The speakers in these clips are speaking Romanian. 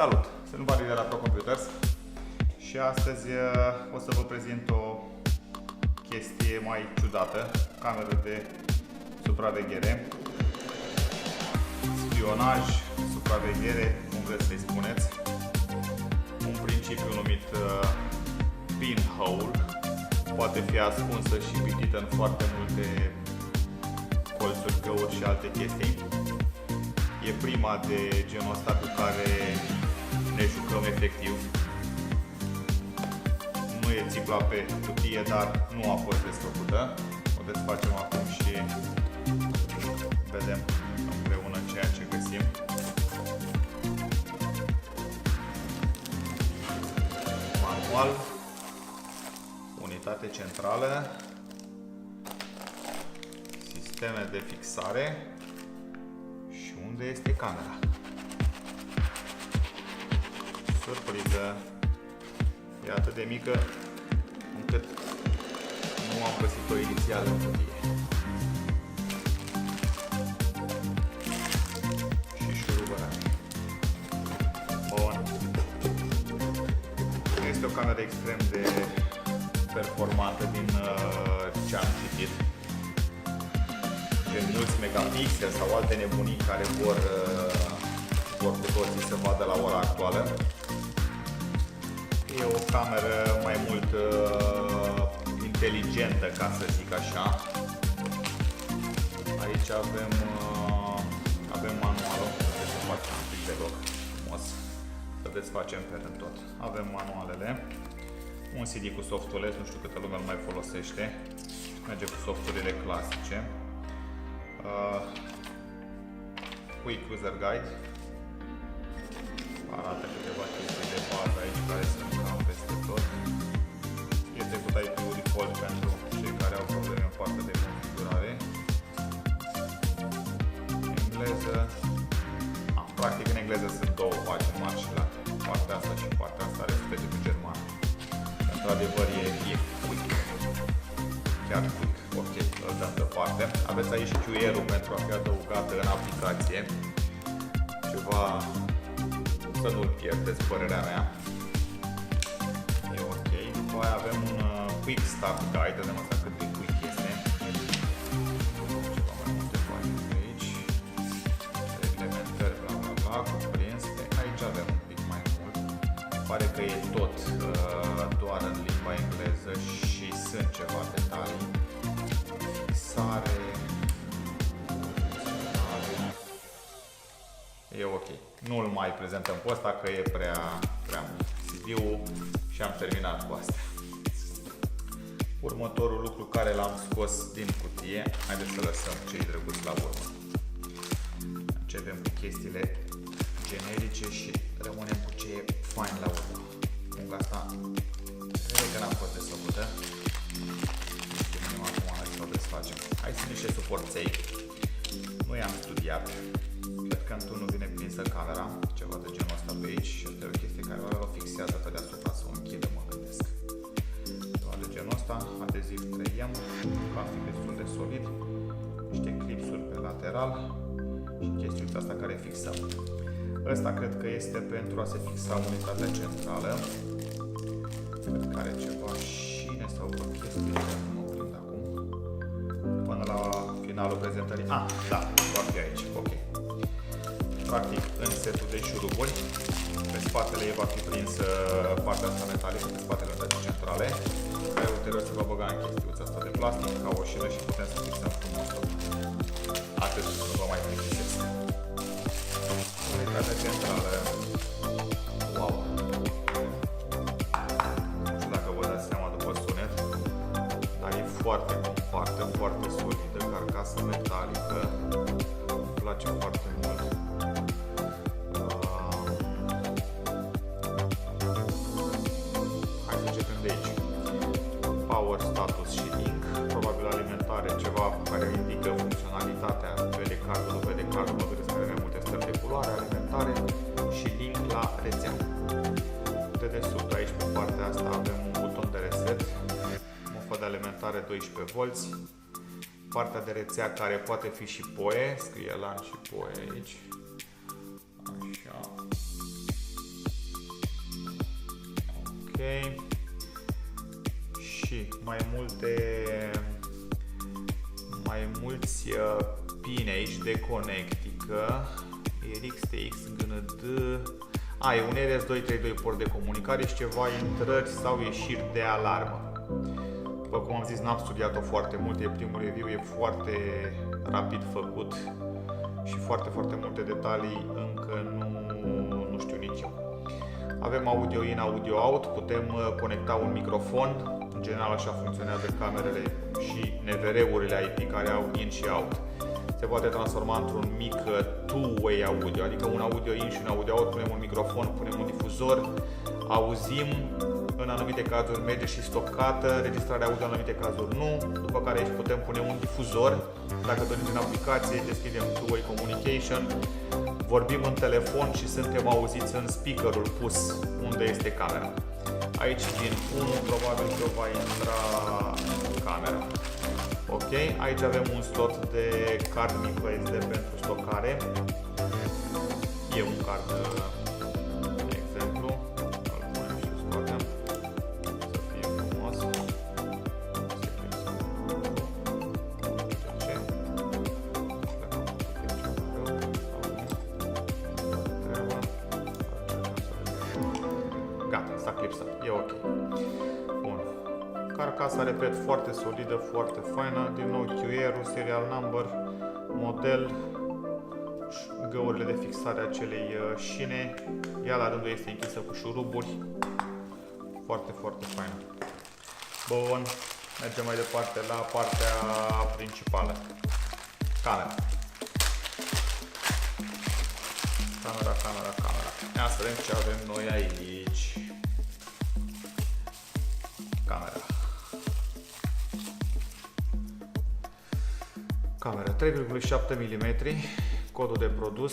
Salut! Sunt Vali de la Pro Computers și astăzi o să vă prezint o chestie mai ciudată, cameră de supraveghere, spionaj, supraveghere, cum vreți să-i spuneți, un principiu numit pinhole, poate fi ascunsă și pitită în foarte multe colțuri, găuri și alte chestii. E prima de genul ăsta cu care ne jucăm efectiv. Nu e țipla pe cutie, dar nu a fost desfăcută. O desfacem acum și vedem împreună ceea ce găsim. Manual, unitate centrală, sisteme de fixare. Și unde este camera? Surpriză! E atât de mică încât nu am găsit-o inițial în cutie. Și șurubăra. Bun. Este o cameră extrem de performantă din ce am citit. De mulți megapixeli sau alte nebunii care vor cu toții să vadă la ora actuală. E o cameră mai mult inteligentă, ca să zic așa. Aici avem manualul, trebuie să facem un pic de loc frumos, să desfacem pe rând tot. Avem manualele, un CD cu softuleț, nu știu câtă lume îl mai folosește, merge cu softurile clasice. Quick User Guide, arată câteva chestii de bază aici care sunt cam peste tot. Este cu IP-ul default pentru cei care au probleme în partea de configurare. Engleză. Practic în engleză sunt două pagini mari și la partea asta și partea asta respectiv cu german. Într-adevăr e quick. Chiar quick. Ok, îl dăm deoparte. Aveți aici QR-ul pentru a fi adăugată în aplicație. Ceva să nu-l pierdeți, părerea mea. E ok. După aia avem un Quick Start Guide, vedem asta cât de quick este. Ceva mai multe pagini pe aici. Reglementări, bla bla bla, cuprins. Aici avem un pic mai mult. Pare că e tot doar în limba engleză și sunt ceva detalii. E ok. Nu-l mai prezentăm pe ăsta că e prea mult CD-ul și am terminat cu astea. Următorul lucru care l-am scos din cutie, haideți să lăsăm cei drăguți la urmă. Începem cu chestiile generice și rămânem cu ce e fain la urmă. Punga asta, cred că n-a fost desfăcută. Acum hai să o desfacem. Hai să niște suporței. Nu i-am studiat. Cred că într-unul vine prinsă camera, ceva de genul ăsta pe aici și asta e o chestie care o fixează pe deasupra să o închidă, mă gândesc. Ceva de genul ăsta, adeziv 3M, plastic destul de solid, niște clipsuri pe lateral și chestiunea asta care fixăm. Ăsta cred că este pentru a se fixa unitatea centrală. Cred că are ceva șine sau o chestie, nu mă prind acum. Până la finalul prezentării. Ah, da, va fi aici, ok. Practic, în setul de șuruburi, pe spatele ei va fi prins partea asta metalică, pe spatele unității centrale, care ulterior se va băga în chestiuța asta de plastic, ca o șină și putem să fixăm frumos tot. Atât, nu vă mai plictisesc. Unitatea centrală. Wow! Nu știu dacă vă dați seama după sunet, dar e foarte compactă, foarte solidă, carcasă metalică. Îmi place foarte mult. Power, status și link, probabil alimentare, ceva care indică funcționalitatea vede cardul, nu vede cardul, mă vedeți că are mai multe stări de culoare, alimentare și link la rețea. De desubt aici pe partea asta avem un buton de reset, mofă de alimentare 12V, partea de rețea care poate fi și PoE, scrie LAN și PoE aici. Așa. Și mai mulți pini aici de conectică. RX-TX GND. E un RS232 port de comunicare și ceva intrări sau ieșiri de alarmă. După cum am zis, n-am studiat-o foarte mult, e primul review, e foarte rapid făcut și foarte multe detalii încă nu știu nici eu. Avem audio in, audio out, putem conecta un microfon, în general așa funcționează camerele și NVR-urile IP care au in și out. Se poate transforma într-un mic two-way audio, adică un audio in și un audio out, punem un microfon, punem un difuzor, auzim, în anumite cazuri merge și stocată, registrarea audio în anumite cazuri nu, după care aici putem pune un difuzor, dacă dorim în aplicație, deschidem two-way communication, vorbim în telefon și suntem auziți în speakerul pus unde este camera. Aici din 1 probabil că va intra camera. Ok, aici avem un slot de card microSD pentru stocare. E un card, de exemplu, îl punem și îl scoatem, să fie frumos. Gata, s-a clipsat, e ok. Bun. Carcasa, repet, foarte solidă, foarte faină. Din nou QR-ul, serial number, model, găurile de fixare a acelei șine. Ea la rândul este închisă cu șuruburi. Foarte faină. Bun, mergem mai departe la partea principală. Camera. Camera. Ia să vedem ce avem noi aici. Camera 3,7 mm, codul de produs,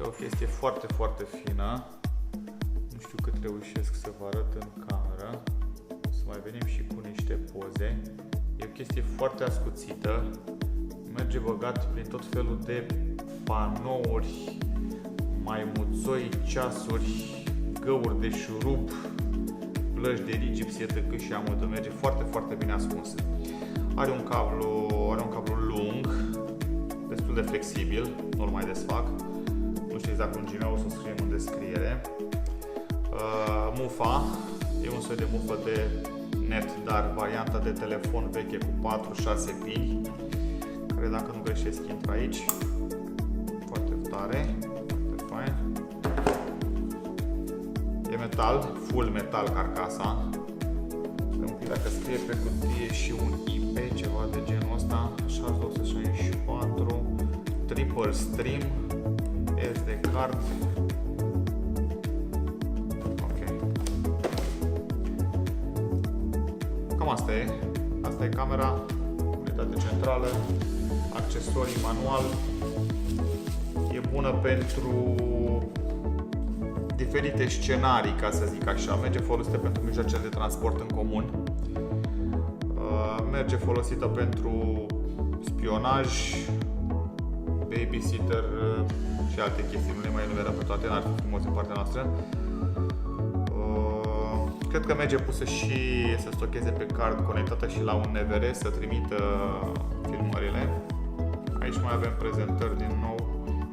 e o chestie foarte fină. Nu știu cât reușesc să vă arăt în cameră. Să mai venim și cu niște poze. E o chestie foarte ascuțită, merge băgat prin tot felul de panouri, maimuțoi, ceasuri, găuri de șurub, plăci de rigips, etc. și amândă. Merge foarte bine ascuns. Are un cablu lung, destul de flexibil, nu-l mai desfac. Nu știu exact lungimea, o să o scriem în descriere. Mufa, e un soi de mufă de net, dar varianta de telefon veche cu 4-6 pini, care dacă nu greșesc intră aici. Foarte tare, foarte fain. E metal, full metal carcasa. Dacă scrie pe cutie și un IP, ceva de genul ăsta, 6264, triple stream, SD card. Ok. Cam asta e. Asta e camera, unitate centrală, accesorii manual. E bună pentru diferite scenarii, ca să zic așa. Merge folosită pentru mijloacele de transport în comun. Merge folosită pentru spionaj, babysitter și alte chestii. Nu le mai enumerăm pe toate, n-ar fi frumos din partea noastră. Cred că merge pusă și să stocheze pe card, conectată și la un NVR, să trimită filmările. Aici mai avem prezentări din nou.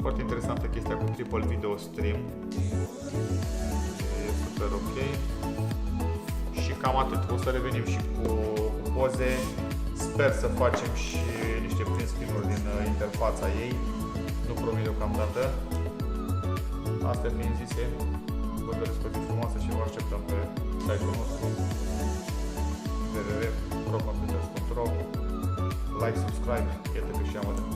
Foarte interesantă chestia cu triple video stream. E super ok. Și cam atât. O să revenim și cu poze. Sper să facem și niște print screen-uri din interfața ei. Nu promit deocamdată. Astea fiind zise, vă doresc o zi frumoasă și vă așteptăm pe site-ul nostru www.procomputers.ro. Like, subscribe, iată că și am atât.